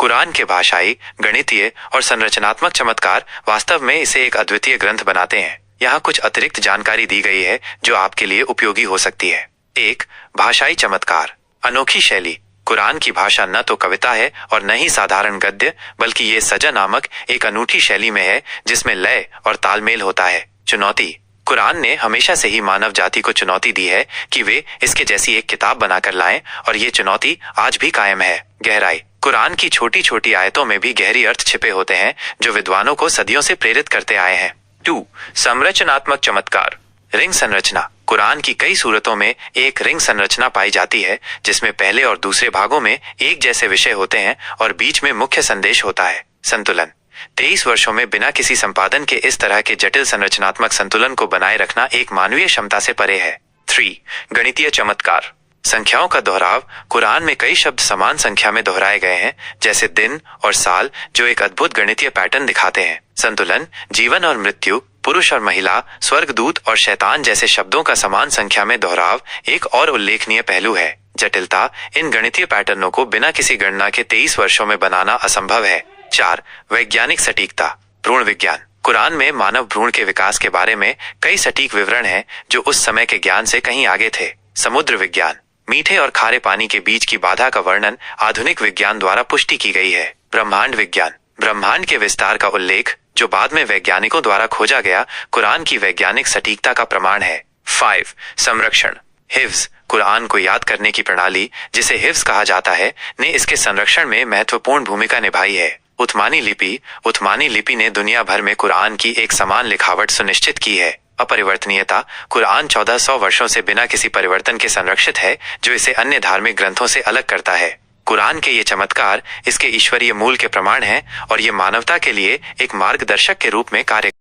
कुरान के भाषाई, गणितीय और संरचनात्मक चमत्कार वास्तव में इसे एक अद्वितीय ग्रंथ बनाते हैं। यहाँ कुछ अतिरिक्त जानकारी दी गई है जो आपके लिए उपयोगी हो सकती है। 1. भाषाई चमत्कार। अनोखी शैली। कुरान की भाषा न तो कविता है और न ही साधारण गद्य, बल्कि ये सजा नामक एक अनूठी शैली में है जिसमें लय और तालमेल होता है। चुनौती। कुरान ने हमेशा से ही मानव जाति को चुनौती दी है कि वे इसके जैसी एक किताब बनाकर लाएं, और ये चुनौती आज भी कायम है। गहराई। कुरान की छोटी छोटी आयतों में भी गहरी अर्थ छिपे होते हैं जो विद्वानों को सदियों से प्रेरित करते आए हैं। 2. संरचनात्मक चमत्कार। रिंग संरचना। कुरान की कई सूरतों में एक रिंग संरचना पाई जाती है जिसमें पहले और दूसरे भागों में एक जैसे विषय होते हैं और बीच में मुख्य संदेश होता है। संतुलन। 23 वर्षों में बिना किसी संपादन के इस तरह के जटिल संरचनात्मक संतुलन को बनाए रखना एक मानवीय क्षमता से परे है। 3. गणितीय चमत्कार। संख्याओं का दोहराव। कुरान में कई शब्द समान संख्या में दोहराए गए हैं, जैसे दिन और साल, जो एक अद्भुत गणितीय पैटर्न दिखाते हैं। संतुलन। जीवन और मृत्यु, पुरुष और महिला, स्वर्गदूत और शैतान जैसे शब्दों का समान संख्या में दोहराव एक और उल्लेखनीय पहलू है। जटिलता। इन गणितीय पैटर्नों को बिना किसी गणना के 23 वर्षों में बनाना असंभव है। 4. वैज्ञानिक सटीकता। भ्रूण विज्ञान। कुरान में मानव भ्रूण के विकास के बारे में कई सटीक विवरण हैं जो उस समय के ज्ञान से कहीं आगे थे। समुद्र विज्ञान। मीठे और खारे पानी के बीच की बाधा का वर्णन आधुनिक विज्ञान द्वारा पुष्टि की गई है। ब्रह्मांड विज्ञान। ब्रह्मांड के विस्तार का उल्लेख, जो बाद में वैज्ञानिकों द्वारा खोजा गया, कुरान की वैज्ञानिक सटीकता का प्रमाण है। 5. संरक्षण। हिफ्ज। कुरान को याद करने की प्रणाली, जिसे हिफ्ज कहा जाता है, ने इसके संरक्षण में महत्वपूर्ण भूमिका निभाई है। उस्मानी लिपि। उस्मानी लिपि ने दुनिया भर में कुरान की एक समान लिखावट सुनिश्चित की है। अपरिवर्तनीयता। कुरान 1400 वर्षों से बिना किसी परिवर्तन के संरक्षित है, जो इसे अन्य धार्मिक ग्रंथों से अलग करता है। कुरान के ये चमत्कार इसके ईश्वरीय मूल के प्रमाण हैं और ये मानवता के लिए एक मार्गदर्शक के रूप में कार्य